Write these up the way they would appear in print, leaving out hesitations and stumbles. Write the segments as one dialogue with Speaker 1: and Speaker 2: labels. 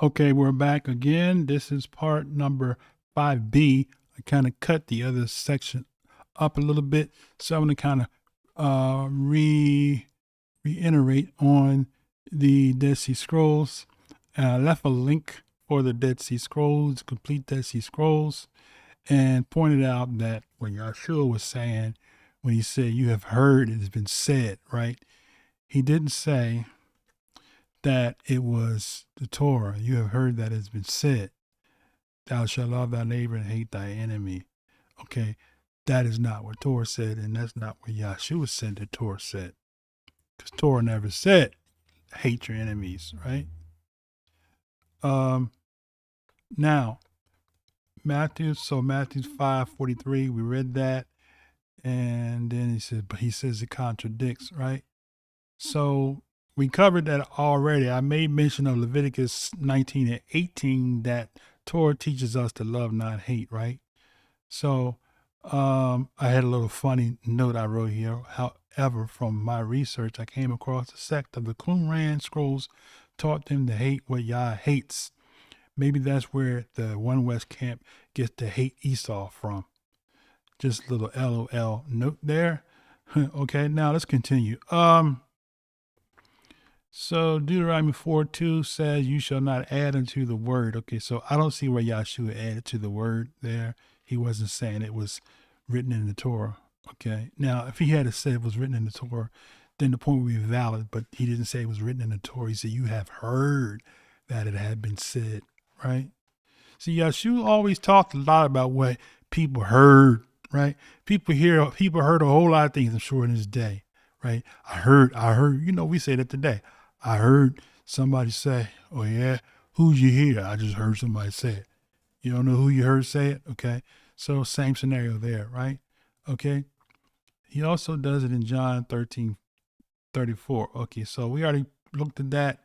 Speaker 1: Okay, we're back again. This is part number 5B. I kind of cut the other section up a little bit, so I'm going to kind of reiterate on the Dead Sea Scrolls. I left a link for the Dead Sea Scrolls, complete Dead Sea Scrolls, and pointed out that what Yahshua was saying when he said, "You have heard it has been said," right? He didn't say that it was the Torah. You have heard that it has been said, "Thou shalt love thy neighbor and hate thy enemy." Okay, that is not what Torah said, and that's not what Yahshua said that Torah said. Because Torah never said, hate your enemies, right? Now, Matthew 5:43, we read that, and then he says it contradicts, right? So we covered that already. I made mention of Leviticus 19 and 18 that Torah teaches us to love, not hate, right? So I had a little funny note I wrote here. However, from my research, I came across a sect of the Qumran Scrolls taught them to hate what Yah hates. Maybe that's where the One West camp gets to hate Esau from. Just a little LOL note there. Okay, now let's continue. So Deuteronomy 4:2 says, "You shall not add unto the word." Okay, so I don't see where Yahshua added to the word there. He wasn't saying it was written in the Torah. Okay, now if he had said it was written in the Torah, then the point would be valid. But he didn't say it was written in the Torah. He said, "You have heard that it had been said." Right? See, Yahshua always talked a lot about what people heard. Right? People heard a whole lot of things. I'm sure in his day. Right? I heard. You know, we say that today. I heard somebody say, "Oh yeah, who'd you hear?" I just heard somebody say it. You don't know who you heard say it? Okay. So same scenario there, right? Okay. He also does it in John 13:34. Okay, so we already looked at that.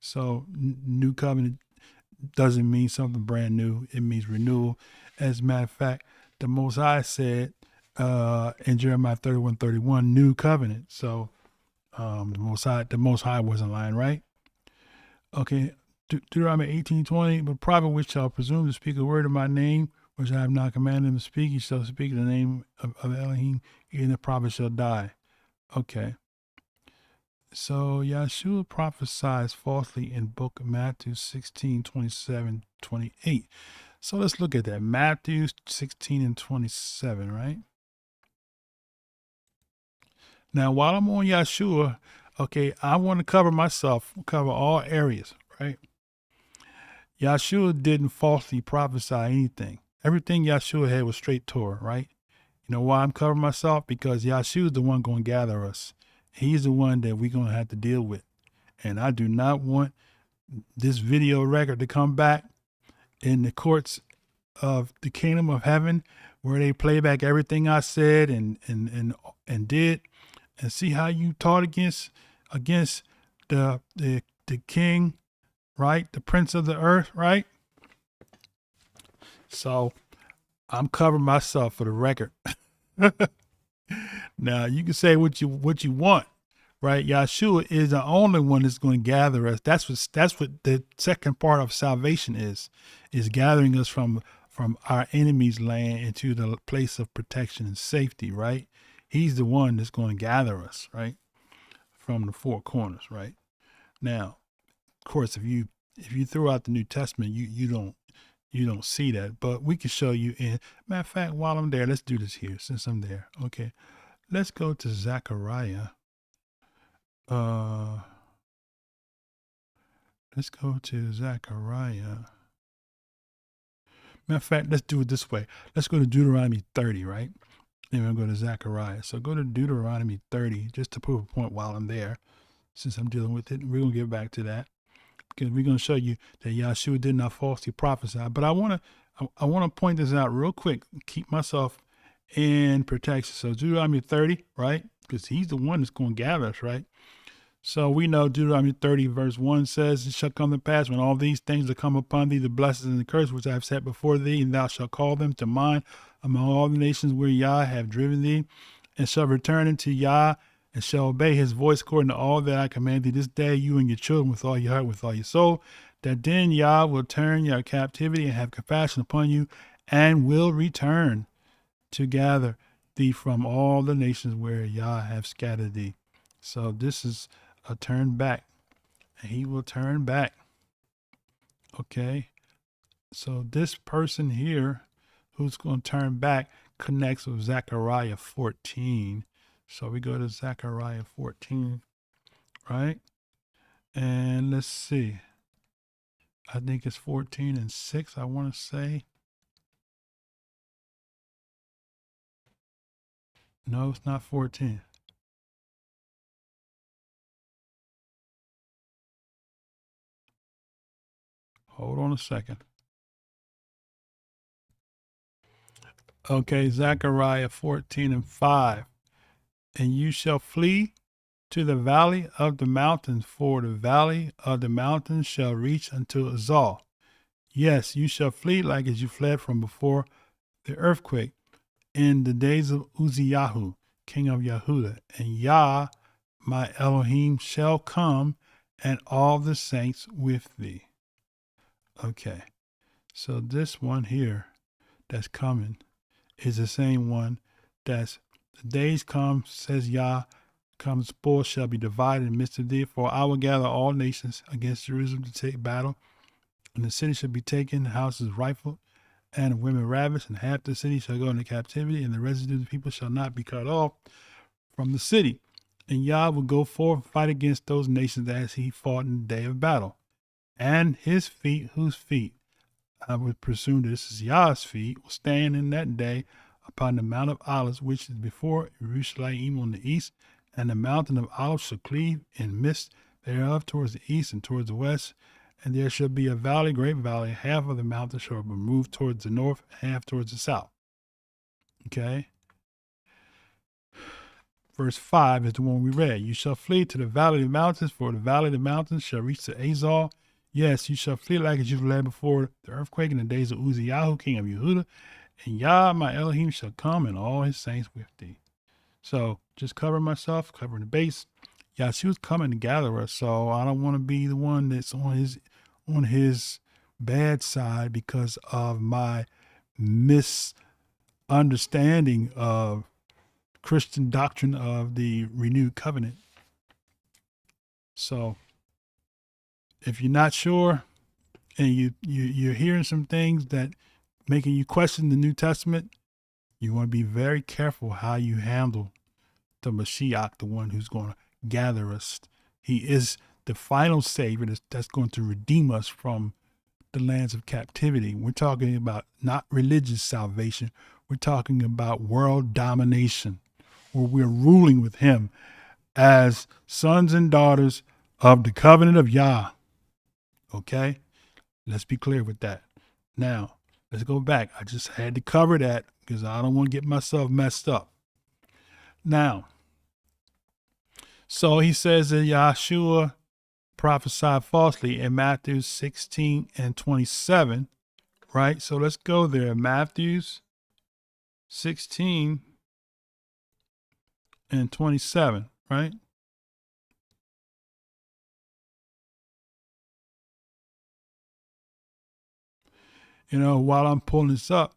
Speaker 1: So new covenant doesn't mean something brand new. It means renewal. As a matter of fact, the Most High said in Jeremiah 31:31, new covenant. So the Most High wasn't lying, right? Okay, Deuteronomy 18:20, "But prophet which shall presume to speak a word of my name, which I have not commanded him to speak, he shall speak in the name of Elohim, even the prophet shall die." Okay, so Yahshua prophesies falsely in book of Matthew 16:27-28. So let's look at that. Matthew 16:27, right? Now, while I'm on Yahshua, okay, I want to cover all areas, right? Yahshua didn't falsely prophesy anything. Everything Yahshua had was straight Torah, right? You know why I'm covering myself? Because Yahshua is the one going to gather us. He's the one that we're going to have to deal with. And I do not want this video record to come back in the courts of the kingdom of heaven where they play back everything I said and did, and see how you taught against the king, right? The prince of the earth, right? So I'm covering myself for the record. Now you can say what you want, right? Yahshua is the only one that's going to gather us. That's what the second part of salvation is gathering us from our enemy's land into the place of protection and safety, right? He's the one that's going to gather us, right, from the four corners, right? Now, of course, if you throw out the New Testament, you don't see that, but we can show you. In matter of fact, while I'm there, let's do this here since I'm there. Okay, let's go to Zechariah. Let's go to Zechariah. Matter of fact, let's do it this way. Let's go to Deuteronomy 30, right? Then we'll go to Zechariah. So go to Deuteronomy 30 just to prove a point while I'm there, since I'm dealing with it. We're going to get back to that because we're going to show you that Yahshua did not falsely prophesy. But I want to point this out real quick. Keep myself in protection. So Deuteronomy 30, right? Because he's the one that's going to gather us, right? So we know Deuteronomy 30 verse 1 says, "It shall come to pass when all these things are come upon thee, the blessings and the curse which I have set before thee, and thou shalt call them to mind among all the nations where Yah have driven thee, and shall return unto Yah and shall obey his voice according to all that I command thee this day, you and your children, with all your heart, with all your soul, that then Yah will turn your captivity and have compassion upon you, and will return to gather thee from all the nations where Yah have scattered thee. So this is a turn back, and he will turn back. Okay, so this person here who's going to turn back connects with Zechariah 14. So we go to Zechariah 14, right? And let's see. I think it's 14 and 6, I want to say. No, it's not 14. Hold on a second. Okay, Zechariah 14 and 5. And you shall flee to the valley of the mountains, for the valley of the mountains shall reach unto Azal. Yes, you shall flee like as you fled from before the earthquake in the days of Uzziyahu, king of Yehudah. And Yah, my Elohim, shall come, and all the saints with thee. Okay, so this one here that's coming is the same one that's the days come, says Yah, comes spoil shall be divided in the midst of thee, for I will gather all nations against Jerusalem to take battle, and the city shall be taken, the houses rifled, and the women ravished, and half the city shall go into captivity, and the residue of the people shall not be cut off from the city. And Yah will go forth and fight against those nations as he fought in the day of battle. And his feet, whose feet? I would presume this is Yah's feet, will stand in that day upon the Mount of Olives, which is before Jerusalem on the east, and the mountain of Olives shall cleave in midst thereof towards the east and towards the west, and there shall be a valley, great valley, half of the mountain shall be moved towards the north, half towards the south. Okay. Verse 5 is the one we read. You shall flee to the valley of the mountains, for the valley of the mountains shall reach to Azal. Yes, you shall flee like as you fled before the earthquake in the days of Uzziyahu, king of Yehudah, and Yah, my Elohim, shall come, and all his saints with thee. So just covering myself, covering the base. Yahshua's coming to gather us, so I don't want to be the one that's on his bad side because of my misunderstanding of Christian doctrine of the renewed covenant. So if you're not sure and you're hearing some things that making you question the New Testament, you want to be very careful how you handle the Mashiach, the one who's going to gather us. He is the final Savior that's going to redeem us from the lands of captivity. We're talking about not religious salvation. We're talking about world domination, where we're ruling with him as sons and daughters of the covenant of Yah. Okay? Let's be clear with that. Now, let's go back. I just had to cover that because I don't want to get myself messed up. Now, so he says that Yahshua prophesied falsely in Matthew 16 and 27, right? So let's go there. Matthew 16 and 27, right? You know, while I'm pulling this up,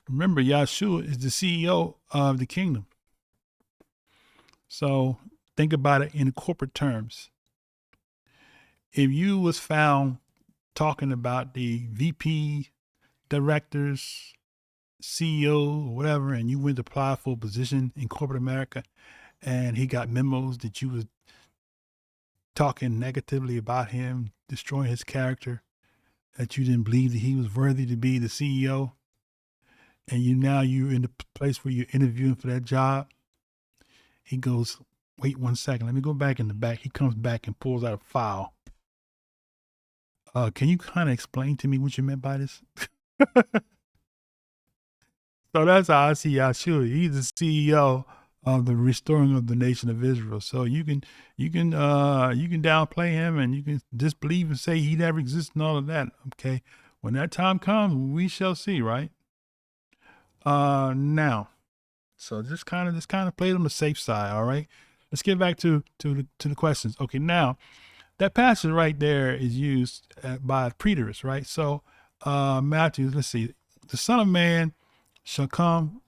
Speaker 1: remember Yahshua is the CEO of the kingdom. So think about it in corporate terms. If you was found talking about the VP, directors, CEO, or whatever, and you went to apply for a position in corporate America, and he got memos that you was talking negatively about him, destroying his character, that you didn't believe that he was worthy to be the CEO, and you're in the place where you're interviewing for that job, he goes, wait 1 second, let me go back in the back. He comes back and pulls out a file. Can you kind of explain to me what you meant by this? So that's how I see Yahshua. He's the CEO of the restoring of the nation of Israel. So you can downplay him and you can disbelieve and say he never existed and all of that. Okay. When that time comes, we shall see, right? Now, so just kind of played on the safe side, all right? let's get back to the questions. Okay, now that passage right there is used by preterists, right? So Matthew, let's see, the Son of Man shall come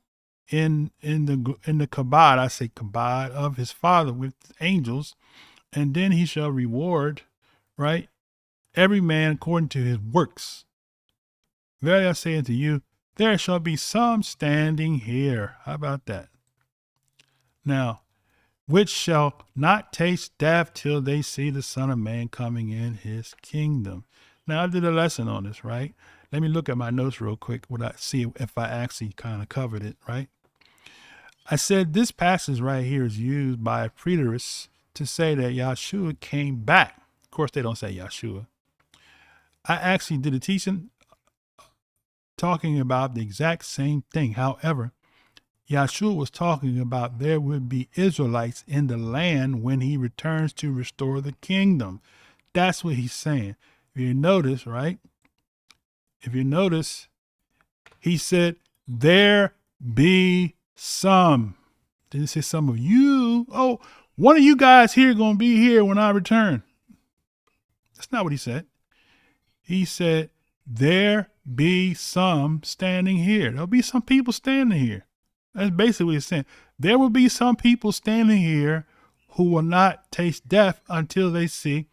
Speaker 1: in the kabod, I say kabod, of his Father with angels, and then he shall reward, right, every man according to his works. Verily I say unto you, there shall be some standing here. How about that? Now, which shall not taste death till they see the Son of Man coming in his kingdom. Now, I did a lesson on this, right? Let me look at my notes real quick. What I see if I actually kind of covered it, right? I said this passage right here is used by preterists to say that Yahshua came back. Of course, they don't say Yahshua. I actually did a teaching talking about the exact same thing. However, Yahshua was talking about there would be Israelites in the land when he returns to restore the kingdom. That's what he's saying. If you notice, right? If you notice, he said, there be some. Didn't say some of you. Oh, one of you guys here going to be here when I return. That's not what he said. He said, there be some standing here. There'll be some people standing here. That's basically what he's saying. There will be some people standing here who will not taste death until they see,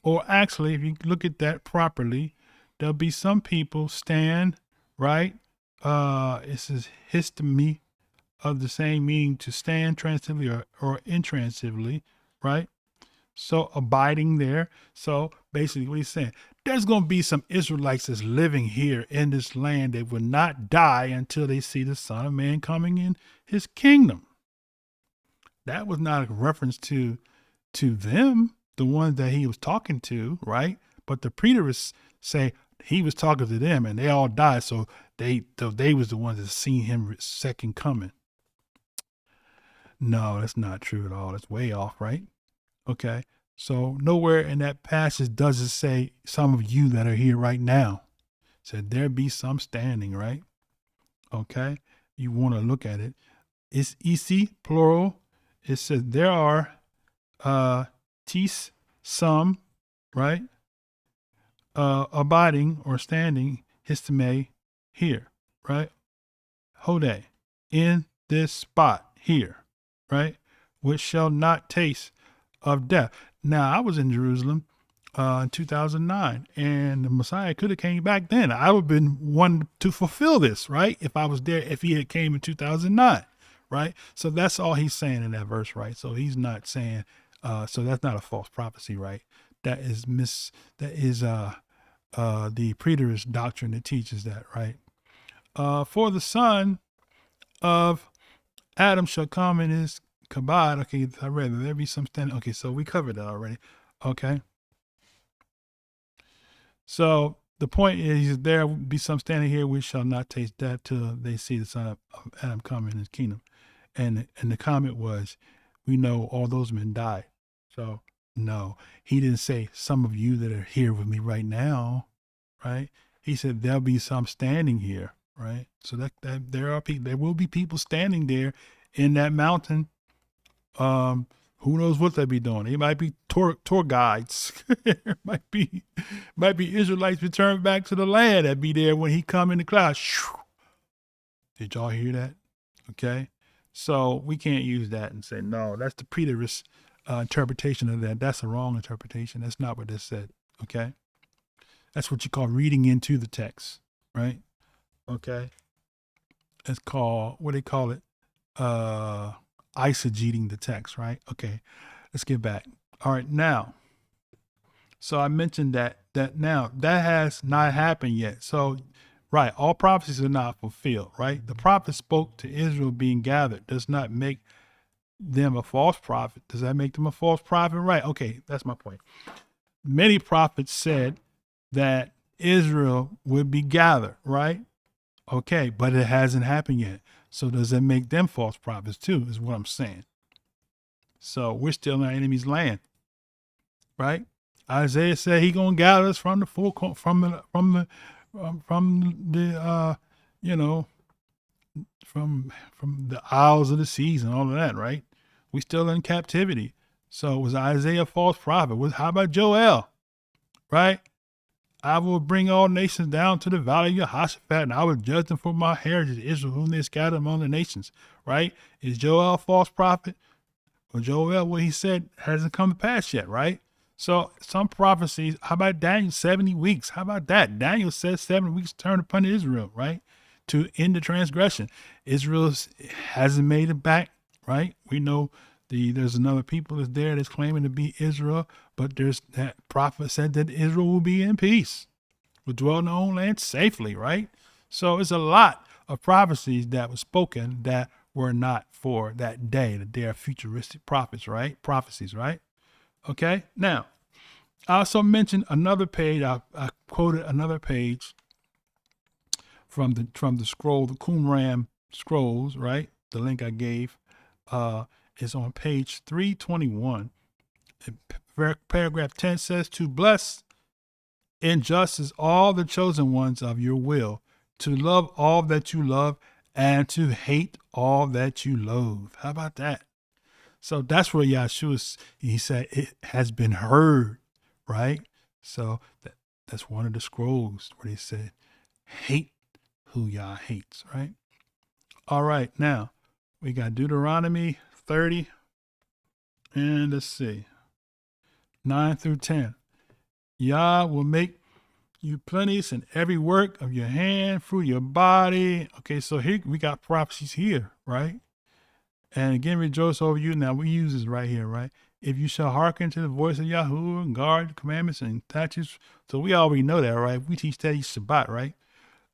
Speaker 1: or actually, if you look at that properly, there'll be some people stand, right? It says histemi of the same meaning to stand transitively or intransitively, right? So abiding there. So basically what he's saying, there's going to be some Israelites that's living here in this land that will not die until they see the Son of Man coming in his kingdom. That was not a reference to them, the ones that he was talking to, right? But the preterists say he was talking to them and they all died. So they was the ones that seen him second coming. No, that's not true at all. That's way off, right? Okay. So nowhere in that passage does it say some of you that are here right now. It said there be some standing, right? Okay. You want to look at it. It's isi, plural. It says there are tis, some, right? Abiding or standing, histeme, here, right? Hode, in this spot here, right? Which shall not taste of death. Now, I was in Jerusalem in 2009, and the Messiah could have came back then. I would have been one to fulfill this, right? If I was there, if he had came in 2009, right? So that's all he's saying in that verse, right? So he's not saying, so that's not a false prophecy, right? That is the preterist doctrine that teaches that, right? For the son of Adam shall come in his kabod. Okay, I read that. There be some standing. Okay, so we covered that already. Okay. So the point is there will be some standing here which shall not taste death till they see the Son of Adam come in his kingdom. And the comment was, we know all those men died. So no, he didn't say some of you that are here with me right now, right? He said there'll be some standing here, right? So that there will be people standing there in that mountain. Who knows what they'll be doing? They might be tour guides. might be Israelites returned back to the land that be there when he come in the clouds. Did y'all hear that? Okay. So we can't use that and say, no, that's the preterist interpretation of that. That's the wrong interpretation. That's not what this said. Okay. That's what you call reading into the text, right? Okay. It's called, what do they call it? Eisegeting the text, right? Okay, let's get back. All right, now, so I mentioned that now that has not happened yet. So, right, all prophecies are not fulfilled, right? The prophet spoke to Israel being gathered does not make them a false prophet. Does that make them a false prophet? Right. Okay, that's my point. Many prophets said that Israel would be gathered, right? Okay, but it hasn't happened yet. So does that make them false prophets too, is what I'm saying. So we're still in our enemy's land, right? Isaiah said he gonna gather us from the from the isles of the seas and all of that, right? We still in captivity. So was Isaiah a false prophet? How about Joel? Right? I will bring all nations down to the valley of Jehoshaphat, and I will judge them for my heritage, Israel, whom they scattered among the nations. Right? Is Joel a false prophet? Well, Joel, what he said hasn't come to pass yet, right? So some prophecies, how about Daniel, 70 weeks? How about that? Daniel says 7 weeks turn upon Israel, right? To end the transgression. Israel hasn't made it back, right? We know there's another people that's there that's claiming to be Israel, but there's that prophet said that Israel will be in peace, will dwell in their own land safely, right? So it's a lot of prophecies that were spoken that were not for that day, that they are futuristic prophets, right? Prophecies, right? Okay. Now, I also mentioned another page. I quoted another page from the scroll, the Qumran Scrolls, right? The link I gave is on page 321. Paragraph 10 says, to bless in justice all the chosen ones of your will, to love all that you love, and to hate all that you loathe. How about that? So that's where Yahshua, he said, it has been heard, right? So that's one of the scrolls where they said, hate who Yah hates, right? All right, now we got Deuteronomy 30, and let's see, 9 through 10. Yah will make you plenteous in every work of your hand, through your body. Okay, so here we got prophecies here, right? And again, rejoice over you. Now we use this right here, right? If you shall hearken to the voice of Yahuwah and guard the commandments and statutes. So we already know that, right? We teach that each Shabbat, right?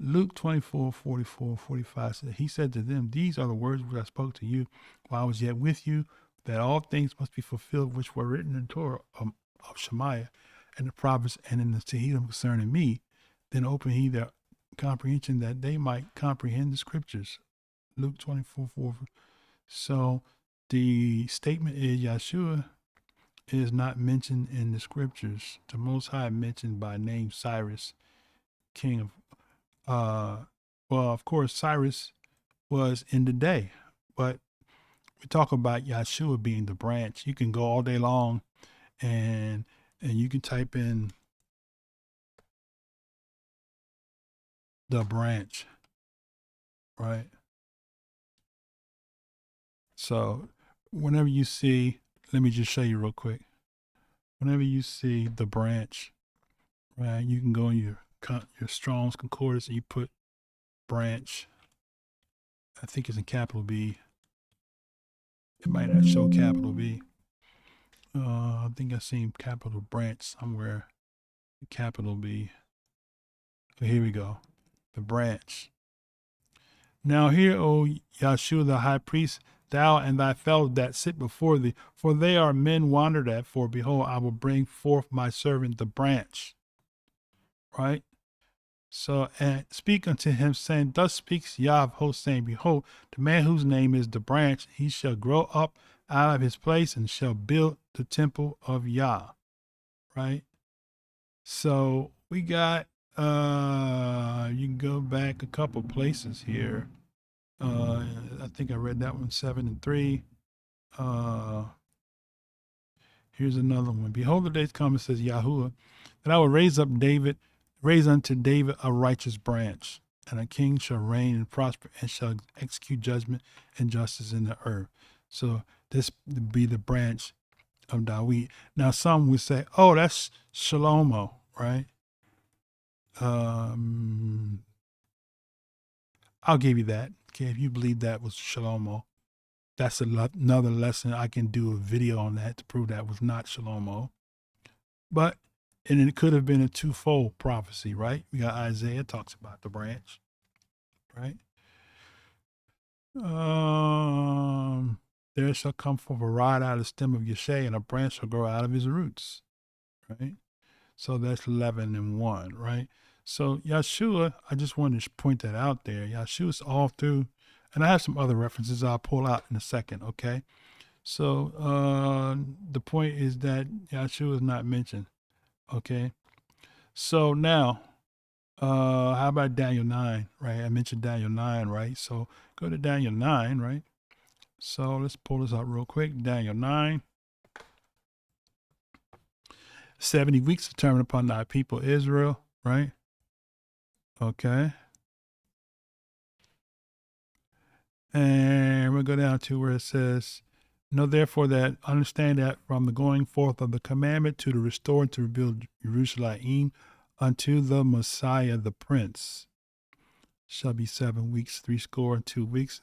Speaker 1: Luke 24, 44, 45 says, he said to them, these are the words which I spoke to you while I was yet with you, that all things must be fulfilled which were written in Torah of Shemaiah and the prophets and in the Tehillim concerning me. Then open he their comprehension that they might comprehend the scriptures. Luke 24, 4. So the statement is Yahshua is not mentioned in the scriptures. The Most High mentioned by name Cyrus, king of, well, of course, Cyrus was in the day, but we talk about Yahshua being the branch. You can go all day long and you can type in the branch, right? So whenever you see, let me just show you real quick. Whenever you see the branch, right, you can go in your Strong's Concordance and you put branch. I think it's in capital B. It might not show capital B. I think I've seen capital branch somewhere. Capital B. So here we go. The branch. Now hear, O Yahshua the high priest, thou and thy fellows that sit before thee, for they are men wandered at, for behold, I will bring forth my servant the branch. Right? So, and speak unto him, saying, thus speaks Yah of hosts, saying, behold, the man whose name is the branch, he shall grow up out of his place and shall build the temple of Yah. Right? So we got, you can go back a couple places here. I think I read that one, 7 and 3. Here's another one. Behold, the days come, says Yahuwah, that I will raise unto David a righteous branch, and a king shall reign and prosper, and shall execute judgment and justice in the earth. So this be the branch of David. Now some would say, oh, that's Shalomo, right? I'll give you that. Okay, if you believe that was Shalomo, that's another lesson. I can do a video on that to prove that was not Shalomo. But, and it could have been a twofold prophecy, right? We got Isaiah talks about the branch, right? There shall come forth a rod out of the stem of Yeshe, and a branch shall grow out of his roots, right? So that's 11 and 1, right? So Yahshua, I just wanted to point that out there. Yahshua's all through, and I have some other references I'll pull out in a second, okay? So the point is that Yahshua is not mentioned, okay? So now, how about Daniel 9, right? I mentioned Daniel 9, right? So go to Daniel 9, right? So let's pull this out real quick. Daniel 9. 70 weeks determined upon thy people Israel, right? Okay. And we'll go down to where it says, know therefore that, understand that from the going forth of the commandment to the restore and to rebuild Jerusalem unto the Messiah the Prince shall be 7 weeks, 62 weeks,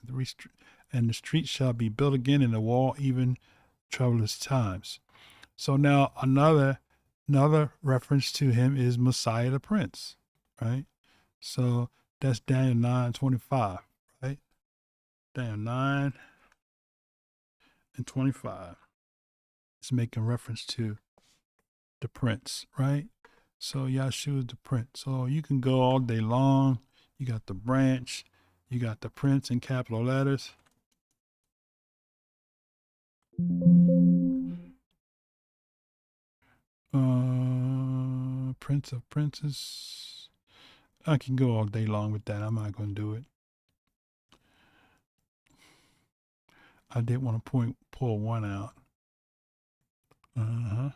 Speaker 1: and the street shall be built again, and the wall even troublous times. So now another reference to him is Messiah the Prince, right? So that's Daniel 9:25, right? Daniel 9 and 25. It's making reference to the Prince, right? So Yahshua is the Prince. So you can go all day long. You got the branch, you got the Prince in capital letters. Prince of Princes. I can go all day long with that. I'm not going to do it. I did want to pull one out. I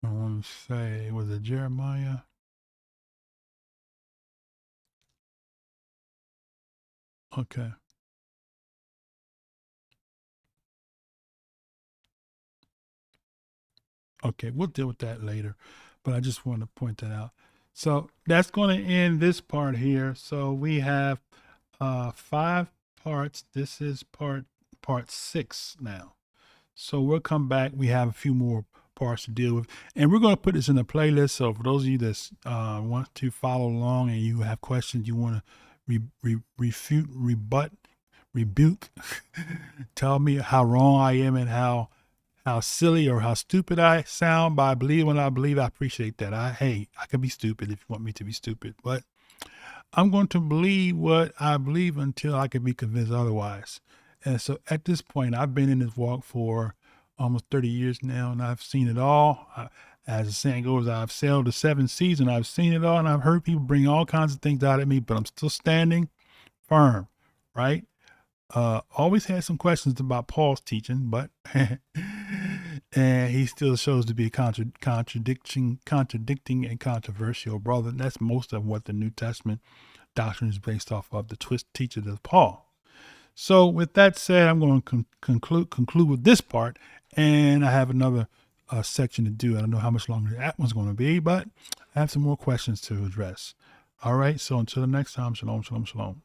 Speaker 1: want to say, was it Jeremiah? Okay. Okay, we'll deal with that later, but I just want to point that out. So that's going to end this part here. So we have 5 parts. This is part 6 now. So we'll come back. We have a few more parts to deal with, and we're going to put this in a playlist. So for those of you that want to follow along and you have questions, you want to refute, rebut, rebuke, tell me how wrong I am and how silly or how stupid I sound by believing what I believe, I appreciate that. I can be stupid if you want me to be stupid, but I'm going to believe what I believe until I can be convinced otherwise. And so at this point, I've been in this walk for almost 30 years now, and I've seen it all. As the saying goes, I've sailed the 7 seas, and I've seen it all, and I've heard people bring all kinds of things out at me, but I'm still standing firm, right? Always had some questions about Paul's teaching, but and he still shows to be a contradicting and controversial brother. And that's most of what the New Testament doctrine is based off of, the twist teachings of Paul. So with that said, I'm going to conclude with this part, and I have another section to do. I don't know how much longer that one's going to be, but I have some more questions to address. All right, so until the next time, shalom, shalom, shalom.